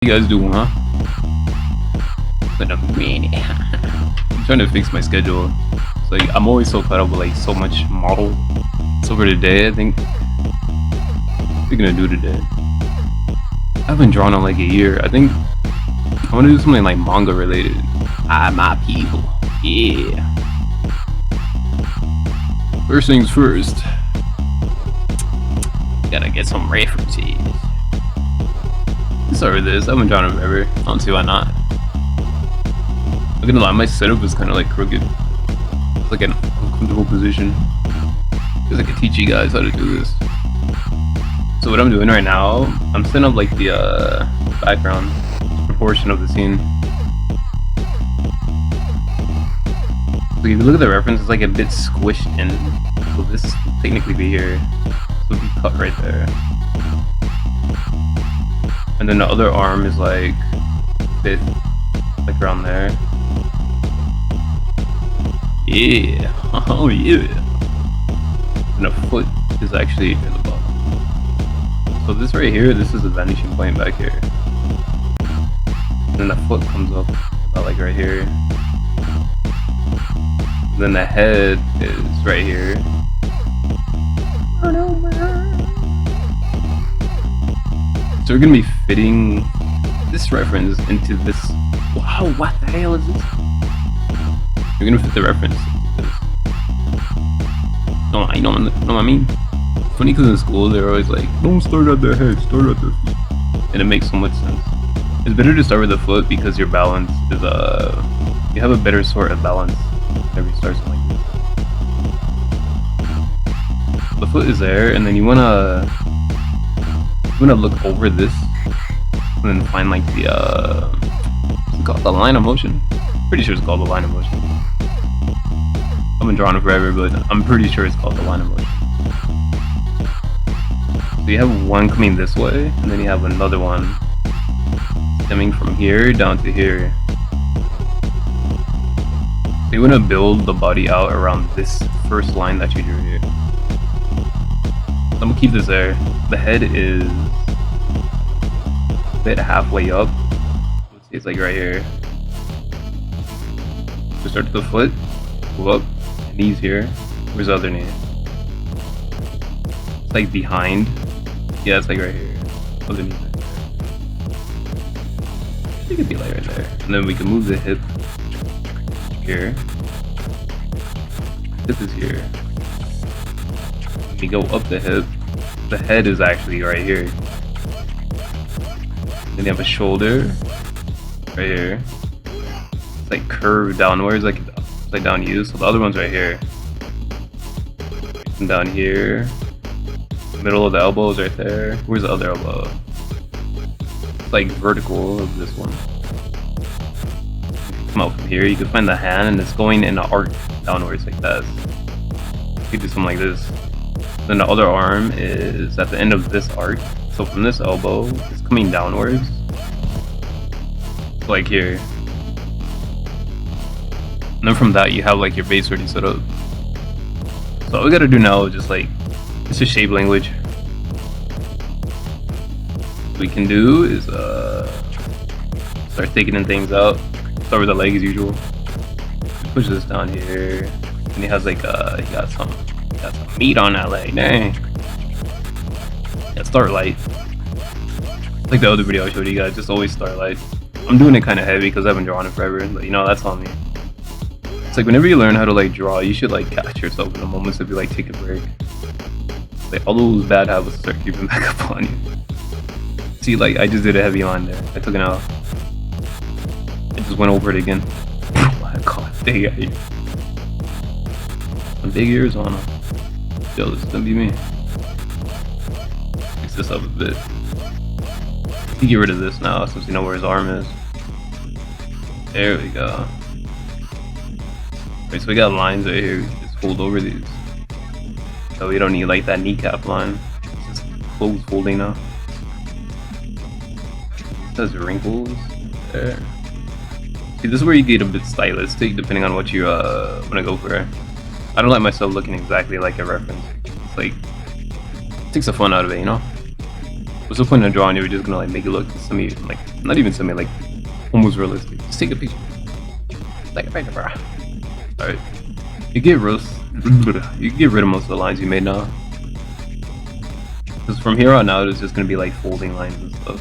You guys doing, huh? Been a minute. I'm trying to fix my schedule. It's like I'm always so caught up with like so much model. So for today, I think we're gonna do today. I haven't drawn in like a year. I think I want to do something like manga related. My people. Yeah. First things first. Gotta get some references. Let's start with this. I haven't drawn in forever. I don't see why not. I'm gonna lie, my setup is kind of like crooked. It's like an uncomfortable position. Because I can teach you guys how to do this. So what I'm doing right now, I'm setting up like the background proportion of the scene. So if you look at the reference, it's like a bit squished in. So this will technically be here. So it'll be cut right there. And then the other arm is like a bit like around there. Yeah, oh yeah. And the foot is actually near the bottom. So this right here, this is the vanishing point back here. And then the foot comes up about like right here. And then the head is right here. So we're gonna be fitting this reference into this. Wow, what the hell is this? We're gonna fit the reference into this. No, I know what I mean. It's funny because in school they're always like, don't start at the head, start at the feet. And it makes so much sense. It's better to start with the foot because your balance is you have a better sort of balance whenever you start something like this. The foot is there, and then you wanna look over this and then find like the what's it called? The line of motion. Pretty sure it's called the line of motion. I've been drawing it forever, but I'm pretty sure it's called the line of motion. So you have one coming this way, and then you have another one stemming from here down to here. So you want to build the body out around this first line that you drew here. I'm gonna keep this there. The head is a bit halfway up. Let's see, it's like right here. So start to the foot, go up, knees here. Where's the other knee? It's like behind. Yeah, it's like right here. Other knee right there. It could be like right there. And then we can move the hip here. Hip is here. We go up the hip. The head is actually right here. Then you have a shoulder right here. It's like curved downwards, like upside down U. So the other one's right here. And down here. The middle of the elbow is right there. Where's the other elbow? It's like vertical of this one. Come out from here, you can find the hand, and it's going in an arc downwards like that. You could do something like this. Then the other arm is at the end of this arc. So from this elbow, it's coming downwards. Like here. And then from that, you have like your base already set up. So all we gotta do now is just like, it's just shape language. What we can do is start thickening things out. Start with the leg as usual. Push this down here. And he has like he got some meat on that leg. Dang. Yeah, start light. Like the other video I showed you guys, just always start light. I'm doing it kind of heavy because I've been drawing it forever, but you know, that's on me. It's like whenever you learn how to like draw, you should like catch yourself in the moments if you like take a break. Like all those bad habits start creeping back up on you. See, like I just did a heavy line there. I took it out. I just went over it again. Oh my god, big ears. Some big ears on him. Yo, this is gonna be me. Fix this up a bit. You get rid of this now since we know where his arm is. There we go. Alright, so we got lines right here. We can just fold over these. So we don't need like that kneecap line. It's just close folding now. It says wrinkles. There. See, this is where you get a bit stylistic depending on what you want to go for. I don't like myself looking exactly like a reference. It's like, it takes the fun out of it, you know? What's the point of drawing if you're just gonna like make it look semi, like not even semi, like almost realistic? Just take a picture. Take a picture, bro. All right, you get rid of most of the lines you made now. Because from here on out, it's just gonna be like folding lines and stuff.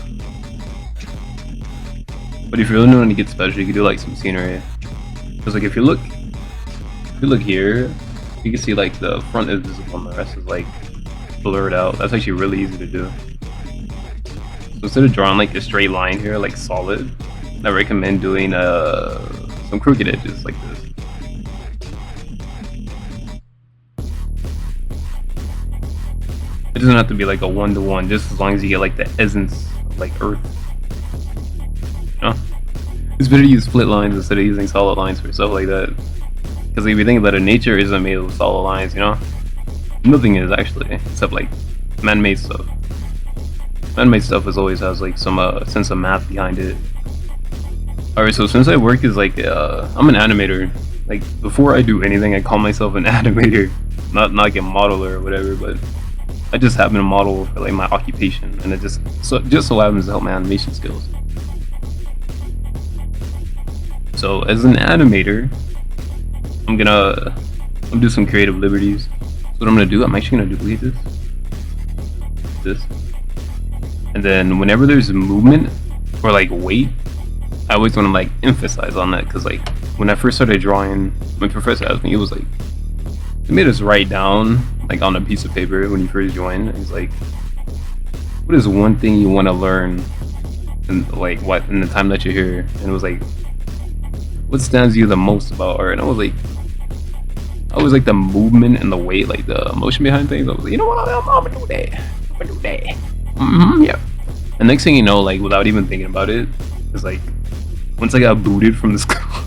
But if you really want to get special, you can do like some scenery. Because like if you look here, you can see like the front is visible and the rest is like blurred out. That's actually really easy to do. So instead of drawing like a straight line here, like solid, I recommend doing some crooked edges like this. It doesn't have to be like a one-to-one, just as long as you get like the essence of like earth. You know? It's better to use split lines instead of using solid lines for stuff like that. Because if you think about it, nature isn't made of solid lines, you know? Nothing is actually, except like man-made stuff. Man-made stuff always has like some sense of math behind it. Alright, so since I work as like, I'm an animator. Like, before I do anything, I call myself an animator. Not like a modeler or whatever, but I just happen to model for like my occupation, and it just so happens to help my animation skills. So as an animator, I'm gonna do some creative liberties. So what I'm gonna do, I'm actually gonna duplicate this, and then whenever there's movement or like weight, I always want to like emphasize on that, because like when I first started drawing, my professor asked me, it was like, they made us write down like on a piece of paper when you first joined. He's like, what is one thing you want to learn in like what in the time that you're here? And it was like, what stands you the most about art? And I was like the movement and the weight, like the emotion behind things. I was like, you know what, I'm gonna do that. I'm gonna do that. Yeah. And next thing you know, like without even thinking about it, it's like once I got booted from the school.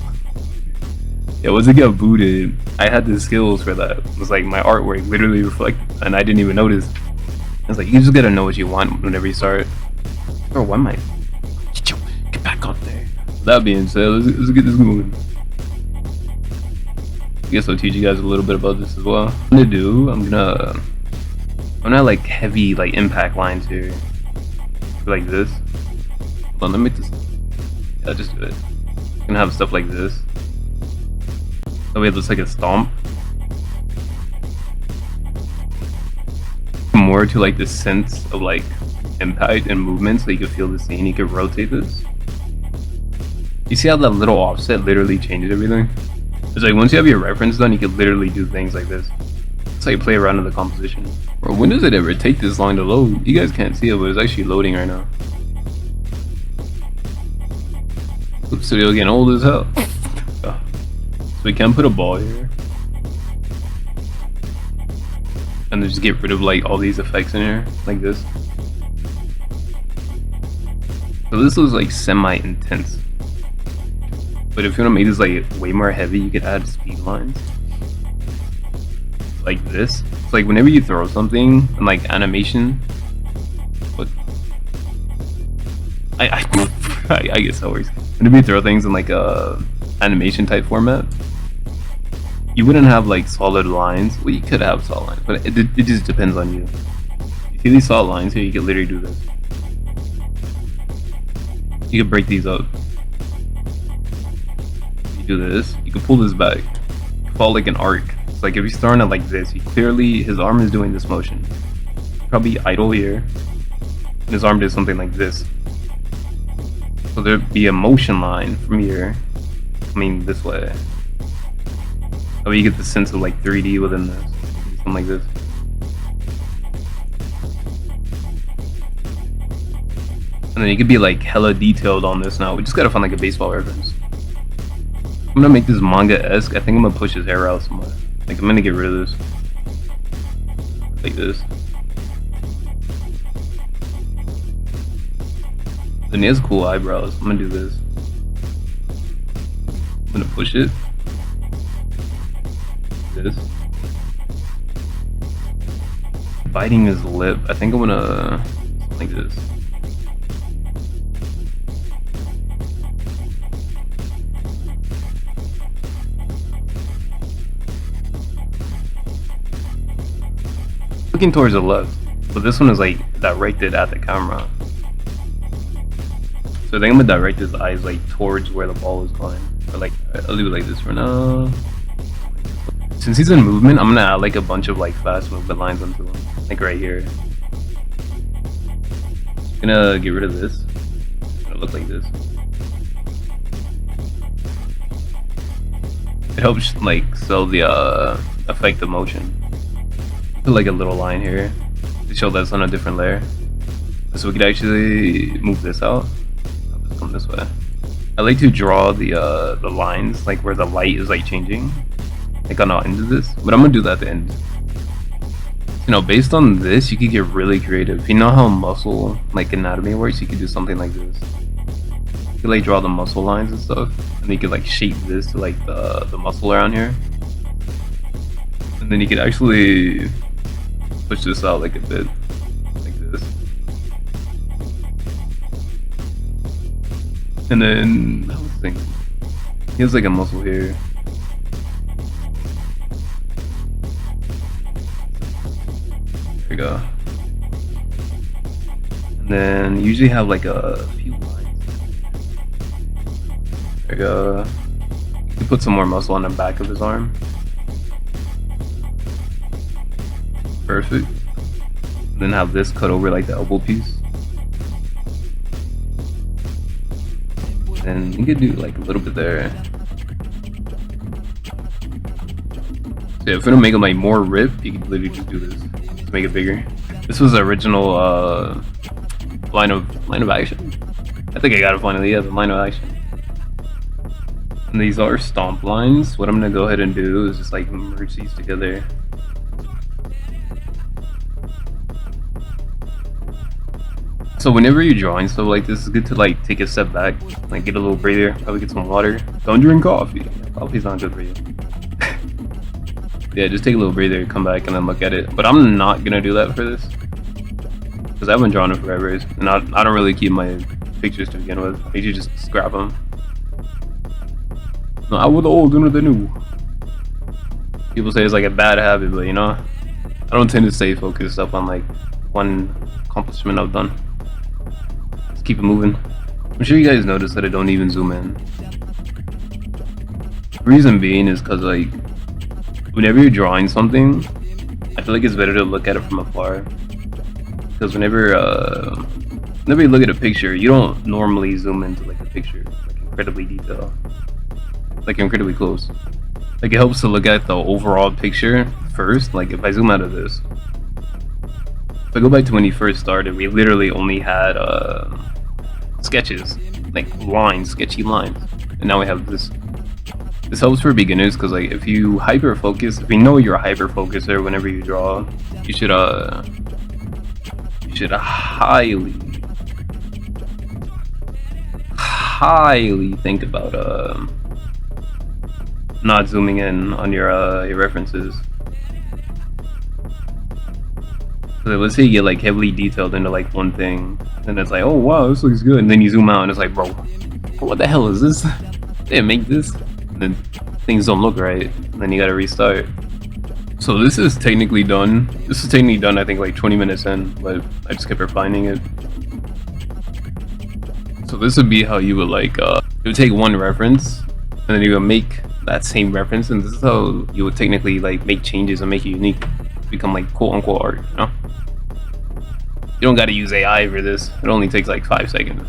Yeah, once I got booted, I had the skills for that. It was like my artwork literally reflected, and I didn't even notice. It's like, you just gotta know what you want whenever you start. Bro, why am I? Get back up there. That being said, let's get this moving. I guess I'll teach you guys a little bit about this as well. What I'm gonna do, I'm gonna like heavy like impact lines here, like this. Hold on, let me make this. Yeah, just do it. I'm gonna have stuff like this. That way it looks like a stomp. More to like the sense of like impact and movement, so you can feel the scene. You can rotate this. You see how that little offset literally changes everything? It's like once you have your reference done, you can literally do things like this. It's like play around in the composition. Bro, when does it ever take this long to load? You guys can't see it, but it's actually loading right now. Clip Studio getting old as hell. So we can put a ball here, and then just get rid of like all these effects in here, like this. So this looks like semi-intense. But if you want to make this like way more heavy, you could add speed lines. Like this. It's like whenever you throw something in like animation, but I guess that works. Whenever you throw things in like a animation type format, you wouldn't have like solid lines. Well, you could have solid lines, but it just depends on you. You see these solid lines here, you can literally do this. You can break these up. You do this, you can pull this back. Fall like an arc. It's like if he's throwing it like this, you clearly, his arm is doing this motion. Probably idle here, and his arm did something like this. So there'd be a motion line from here, I mean this way. That way you get the sense of like 3D within this. Something like this. And then you could be like hella detailed on this now. We just gotta find like a baseball reference. I'm gonna make this manga-esque. I think I'm gonna push his hair out somewhere. Like I'm gonna get rid of this. Like this. Then he has cool eyebrows. I'm gonna do this. I'm gonna push it. This. Biting his lip. I think I'm gonna like this. Looking towards the left. but this one is like directed at the camera. So I think I'm gonna direct his eyes like towards where the ball is going. Or like I'll do it like this for now. Since he's in movement, I'm gonna add like a bunch of like fast movement lines onto him, like right here. Gonna get rid of this. It's gonna look like this. It helps like sell the effect of motion. Put like a little line here to show that's on a different layer, so we could actually move this out. I'll just come this way. I like to draw the lines like where the light is like changing, like on the end of this. But I'm gonna do that at the end. You know, based on this, you could get really creative. If you know how muscle like anatomy works, you could do something like this. You could like draw the muscle lines and stuff, and you could like shape this to like the muscle around here, and then you could actually push this out like a bit, like this. And then I was thinking, he has like a muscle here. There we go. And then you usually have like a few lines. There we go. You can put some more muscle on the back of his arm. Perfect. And then have this cut over like the elbow piece. And you could do like a little bit there. So yeah, if we're gonna make them like more ripped, you can literally just do this to make it bigger. This was the original line of action. I think I got it finally. Yeah, the line of action. And these are stomp lines. What I'm gonna go ahead and do is just like merge these together. So whenever you're drawing stuff like this, it's good to like take a step back, like get a little breather, probably get some water. Don't drink coffee. Coffee's not good for you. Yeah, just take a little breather, come back, and then look at it. But I'm not gonna do that for this, because I've been drawing it forever, and I don't really keep my pictures to begin with. I usually just scrap them. No, I was old and the new. People say it's like a bad habit, but you know, I don't tend to stay focused up on like one accomplishment I've done. Let's keep it moving. I'm sure you guys noticed that I don't even zoom in. The reason being is because like whenever you're drawing something, I feel like it's better to look at it from afar. Because whenever you look at a picture, you don't normally zoom into like a picture like incredibly detailed, like incredibly close. Like it helps to look at the overall picture first. Like if I zoom out of this, if I go back to when he first started, we literally only had sketches, like lines, sketchy lines, and now we have this. This helps for beginners because like if you hyper focus, if you know you're a hyper focuser whenever you draw, you should highly think about not zooming in on your references. So let's say you get like heavily detailed into like one thing, and it's like, oh wow, this looks good, and then you zoom out and it's like, bro, what the hell is this? They didn't make this. And then things don't look right, and then you gotta restart. So this is technically done. This is technically done, I think like 20 minutes in, but I just kept refining it. So this would be how you would like, you would take one reference, and then you would make that same reference, and this is how you would technically like make changes and make it unique, become like quote unquote art, you know? You don't gotta use AI for this. It only takes like 5 seconds.